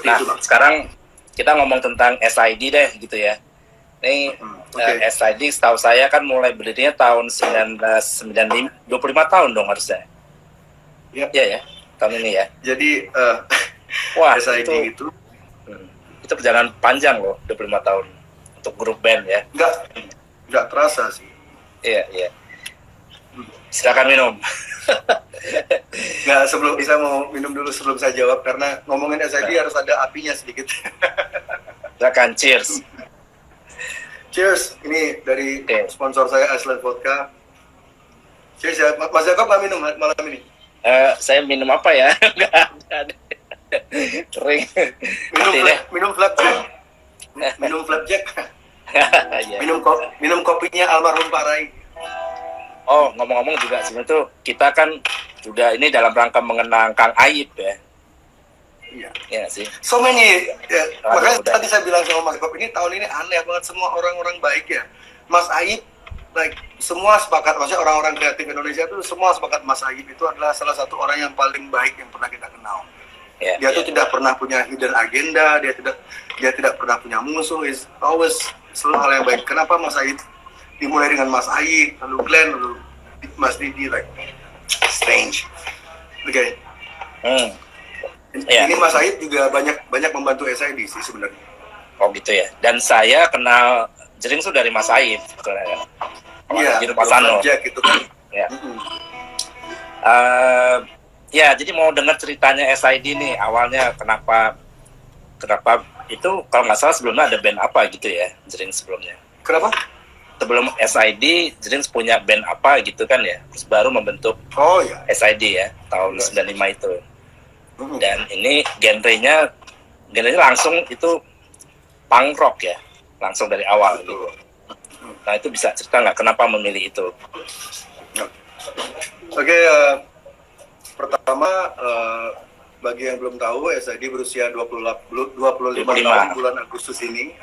Seperti Nah, itu, Bang. sekarang kita ngomong tentang SID deh gitu ya. Ini SID setahu saya kan mulai berdirinya tahun 1995, 25 tahun dong harusnya. Iya. Iya ya, tahun ini ya. Jadi Wah, SID itu perjalanan panjang loh, 25 tahun untuk grup band ya. Nggak terasa sih. Iya. Silakan minum. Nggak, sebelum saya mau minum dulu sebelum saya jawab, karena ngomongin SID harus ada apinya sedikit. Silakan, cheers. Cheers, ini dari sponsor saya, Iceland Vodka. Cheers ya, Mas Jakob nggak minum malam ini? Saya minum apa ya? Nggak ada. Kering. Minum flapjack. Minum flapjack. Minum kopinya almarhum Pak Rai. Oh, ngomong-ngomong juga sebenarnya tuh kita kan juga ini dalam rangka mengenang Kang Aip ya. Iya sih. So many. Makanya tadi saya bilang sama Mas Jakob, ini tahun ini aneh banget, semua orang-orang baik ya. Mas Aip, semua sepakat, maksudnya orang-orang kreatif Indonesia itu semua sepakat Mas Aip itu adalah salah satu orang yang paling baik yang pernah kita kenal. Dia tuh tidak pernah punya hidden agenda, dia tidak pernah punya musuh, is always selalu hal yang baik. Kenapa Mas Aip dimulai dengan Mas Aip, lalu Glenn, lalu Mas Didi, strange. Oke. Ini Mas Aip juga banyak membantu SID sih sebenarnya. Oh gitu ya. Dan saya kenal Jering itu dari Mas Aip sebenarnya. Iya. Gitu Pak Sano. Gitu kan. Ya. Ya, jadi mau dengar ceritanya SID nih. Awalnya kenapa itu kalau nggak salah sebelumnya ada band apa gitu ya, Jering sebelumnya. Kenapa? Sebelum SID, Jering punya band apa gitu kan ya. Terus baru membentuk SID ya, tahun 95 itu. Dan ini genrenya langsung itu punk rock ya, langsung dari awal gitu. Nah itu bisa cerita nggak kenapa memilih itu? Oke, pertama bagi yang belum tahu, SID berusia 25 tahun bulan Agustus ini.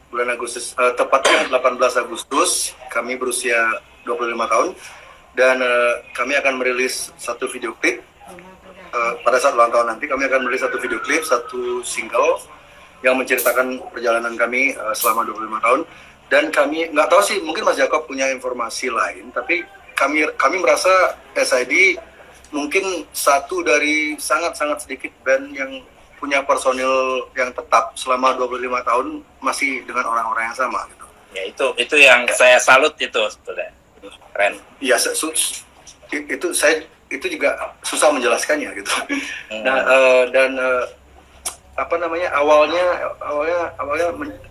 Bulan Agustus, tepatnya 18 Agustus, kami berusia 25 tahun. Dan kami akan merilis satu video klip. Pada saat ulang tahun nanti kami akan merilis satu video klip, satu single yang menceritakan perjalanan kami selama 25 tahun. Dan kami nggak tahu sih, mungkin Mas Jakob punya informasi lain, tapi kami merasa SID mungkin satu dari sangat-sangat sedikit band yang punya personil yang tetap selama 25 tahun masih dengan orang-orang yang sama gitu. Ya itu yang saya salut itu sebetulnya. Keren. Iya, itu juga susah menjelaskannya gitu. Nah,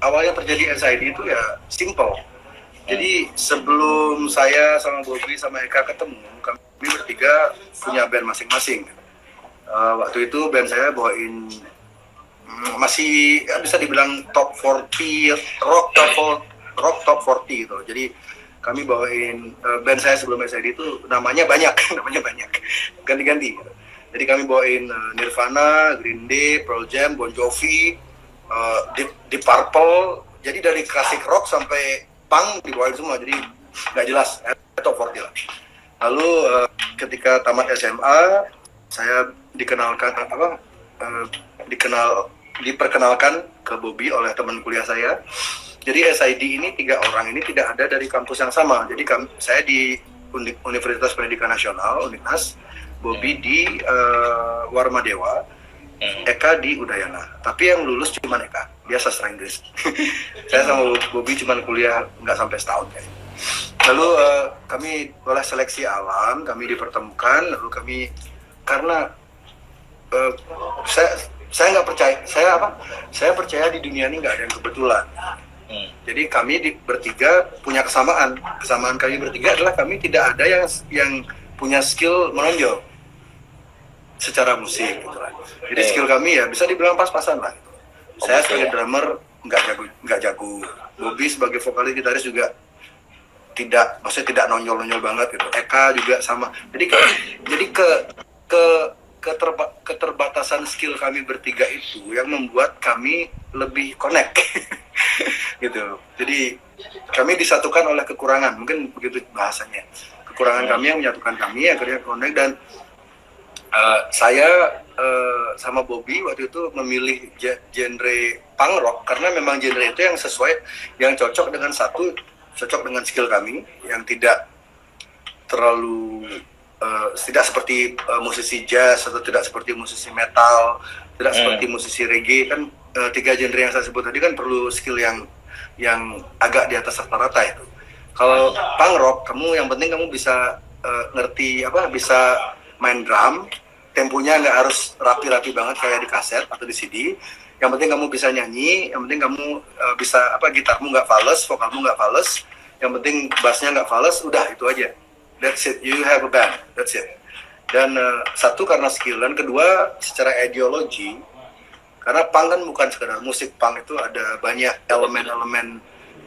awalnya terjadi SID itu ya simple. Jadi sebelum saya sama Bobby sama Eka ketemu, kami bertiga punya band masing-masing. Waktu itu band saya bawain masih bisa dibilang top 40 rock top 40 gitu. Jadi kami bawain band saya sebelum SID itu namanya banyak ganti-ganti. Jadi kami bawain Nirvana, Green Day, Pearl Jam, Bon Jovi, Deep Purple. Jadi dari klasik rock sampai punk dibawain semua. Jadi nggak jelas, top 40 lah. Lalu ketika tamat SMA, saya diperkenalkan ke Bobby oleh teman kuliah saya. Jadi SID ini 3 orang ini tidak ada dari kampus yang sama. Jadi saya di Universitas Pendidikan Nasional, UNINAS, Bobby di Warma Dewa, Eka di Udayana. Tapi yang lulus cuma Eka, dia sastra Inggris. Saya sama Bobby cuma kuliah nggak sampai setahun kayaknya. Lalu kami oleh seleksi alam, kami dipertemukan. Lalu kami karena saya nggak percaya, saya percaya di dunia ini nggak ada yang kebetulan. Jadi kami bertiga punya kesamaan. Kesamaan kami bertiga adalah kami tidak ada yang punya skill menonjol secara musik gitu lah. Jadi skill kami ya bisa dibilang pas-pasan lah. Saya sebagai drummer nggak jago. Bobby sebagai vokalis gitaris juga maksudnya tidak nonjol banget gitu. Eka juga sama. Jadi keterbatasan skill kami bertiga itu yang membuat kami lebih connect gitu. Jadi kami disatukan oleh kekurangan, mungkin begitu bahasanya. Kekurangan kami yang menyatukan kami, akhirnya connect. Dan Saya sama Bobby waktu itu memilih genre punk rock karena memang genre itu yang sesuai, yang cocok dengan cocok dengan skill kami, yang tidak terlalu tidak seperti musisi jazz atau tidak seperti musisi metal, tidak seperti musisi reggae. Kan 3 genre yang saya sebut tadi kan perlu skill yang agak di atas rata-rata itu. Kalau punk rock, yang penting kamu bisa ngerti bisa main drum, temponya nggak harus rapi-rapi banget kayak di kaset atau di CD. Yang penting kamu bisa nyanyi, yang penting kamu bisa gitarmu nggak fales, vokalmu nggak fales, yang penting bassnya nggak fales, udah itu aja. That's it, you have a band, that's it. Dan satu karena skill, dan kedua secara ideologi, karena punk kan bukan sekedar musik, punk itu ada banyak elemen-elemen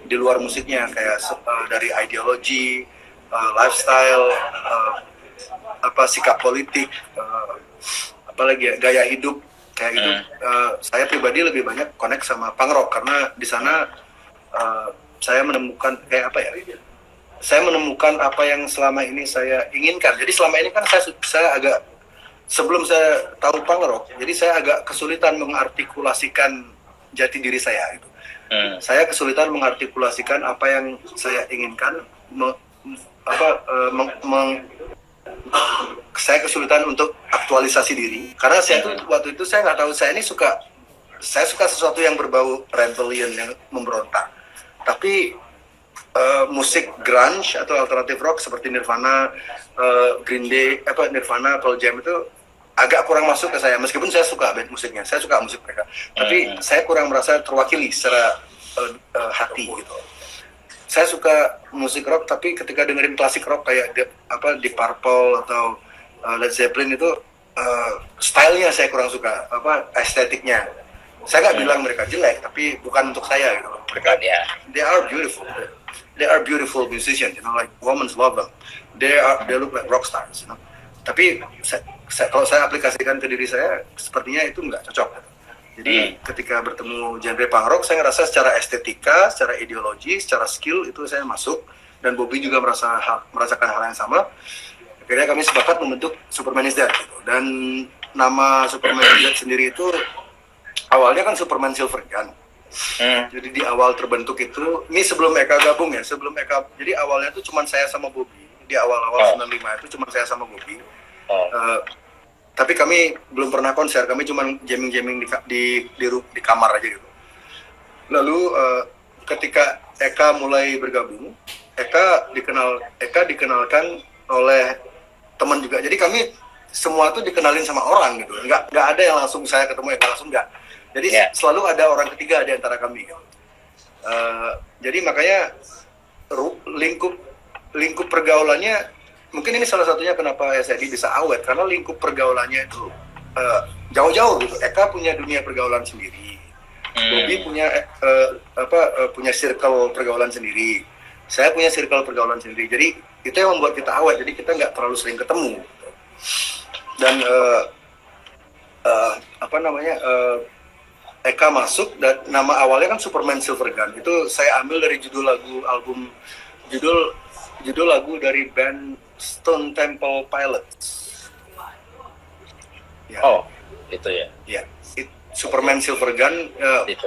di luar musiknya, kayak dari ideologi, lifestyle, sikap politik, apalagi ya, gaya hidup kayak gitu. Saya pribadi lebih banyak connect sama punk rock karena di sana saya menemukan saya menemukan apa yang selama ini saya inginkan. Jadi selama ini kan saya agak, sebelum saya tahu punk rock, jadi saya agak kesulitan mengartikulasikan jati diri saya gitu. Saya kesulitan mengartikulasikan apa yang saya inginkan, saya kesulitan untuk aktualisasi diri karena saya tuh waktu itu saya nggak tahu, saya suka sesuatu yang berbau rebellion, yang memberontak. Tapi musik grunge atau alternative rock seperti Nirvana, Green Day, Nirvana, Pearl Jam itu agak kurang masuk ke saya, meskipun saya suka band musiknya, saya suka musik mereka, tapi saya kurang merasa terwakili secara hati gitu. Saya suka musik rock, tapi ketika dengerin klasik rock kayak Deep Purple atau Led Zeppelin itu stylenya saya kurang suka, estetiknya. Saya nggak bilang mereka jelek, tapi bukan untuk saya gitu. Mereka they are beautiful musicians, like women love them. They look like rock stars, Tapi kalau saya aplikasikan ke diri saya, sepertinya itu nggak cocok. Jadi ketika bertemu genre punk rock, saya ngerasa secara estetika, secara ideologi, secara skill itu saya masuk, dan Bobby juga merasakan hal yang sama. Akhirnya kami sepakat membentuk Superman is Dead gitu. Dan nama Superman is Dead sendiri itu awalnya kan Superman Silver Gun. Jadi di awal terbentuk itu, ini sebelum Eka gabung ya, jadi awalnya itu cuma saya sama Bobby. Di awal-awal 95 itu cuma saya sama Bobby. Tapi kami belum pernah konser, kami cuma jamming di kamar aja gitu. Lalu ketika Eka mulai bergabung, Eka dikenalkan oleh teman juga. Jadi kami semua tuh dikenalin sama orang gitu. Nggak ada yang langsung saya ketemu Eka langsung, nggak. Jadi selalu ada orang ketiga di antara kami gitu. Jadi makanya lingkup pergaulannya, mungkin ini salah satunya kenapa SID bisa awet, karena lingkup pergaulannya itu jauh-jauh gitu. Eka punya dunia pergaulan sendiri, Bobby punya circle pergaulan sendiri, saya punya circle pergaulan sendiri. Jadi itu yang membuat kita awet. Jadi kita nggak terlalu sering ketemu. Dan Eka masuk, dan nama awalnya kan Superman Silver Gun. Itu saya ambil dari judul lagu dari band Stone Temple Pilots. Ya. Oh, itu ya. Ya, Superman Silver Gun.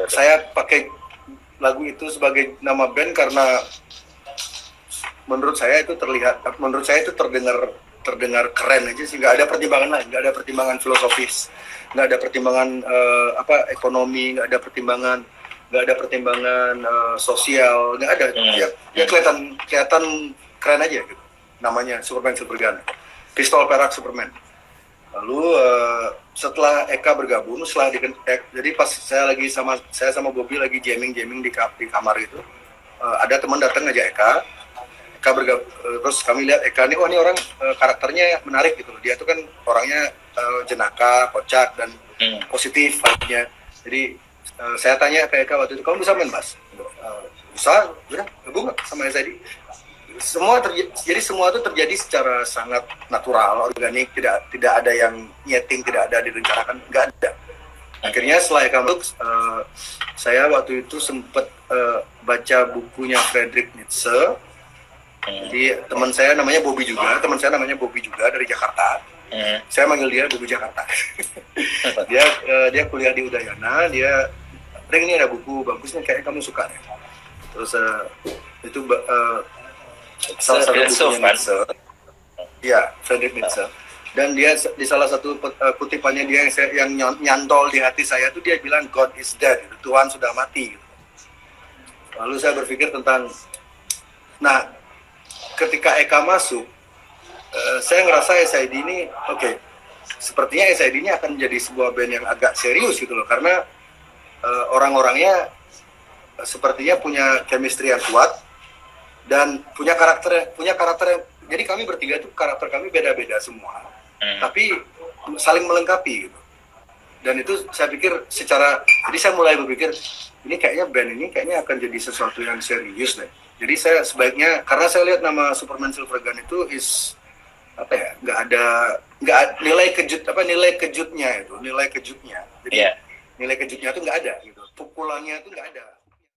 Saya pakai lagu itu sebagai nama band karena menurut saya itu terdengar keren aja sih. Nggak ada pertimbangan lain, nggak ada pertimbangan filosofis, nggak ada pertimbangan ekonomi, nggak ada pertimbangan sosial, nggak ada. Ya kelihatan keren aja gitu. Namanya Superman Silver Gun, pistol perak Superman. Lalu setelah Eka bergabung, jadi pas saya sama Bobby lagi jamming di kamar itu, ada teman datang ngajak Eka bergabung. Terus kami lihat Eka ini, ini orang karakternya menarik gitu. Dia tuh kan orangnya jenaka, kocak, dan positif vibes-nya. Jadi saya tanya ke Eka waktu itu, kamu bisa main bass? Bisa, udah gabung sama SID. Semua itu terjadi secara sangat natural, organik, tidak ada yang nyeting, tidak ada direncanakan, nggak ada. Akhirnya setelah Eka masuk, saya waktu itu sempat baca bukunya Friedrich Nietzsche. Jadi teman saya namanya Bobby juga dari Jakarta. Saya manggil dia Buku Jakarta. Dia kuliah di Udayana, dia Reng, ini ada buku bagusnya, kayaknya kamu suka deh. Terus itu salah satu bukunya Nietzsche. Iya, Friedrich Nietzsche. Dan dia di salah satu kutipannya dia yang nyantol di hati saya tuh, dia bilang God is dead, gitu. Tuhan sudah mati. Gitu. Lalu saya berpikir tentang, nah ketika Eka masuk, saya ngerasa SID ini, oke, sepertinya SID ini akan menjadi sebuah band yang agak serius gitu loh, karena orang-orangnya sepertinya punya chemistry yang kuat dan punya karakter yang, jadi kami bertiga itu karakter kami beda-beda semua, tapi saling melengkapi gitu. Dan itu saya pikir jadi saya mulai berpikir ini kayaknya band ini kayaknya akan jadi sesuatu yang serius deh. Jadi saya sebaiknya, karena saya lihat nama Superman Silver Gun itu nggak nilai kejutnya. Jadi nilai kejutnya itu nggak ada gitu, pukulannya itu nggak ada.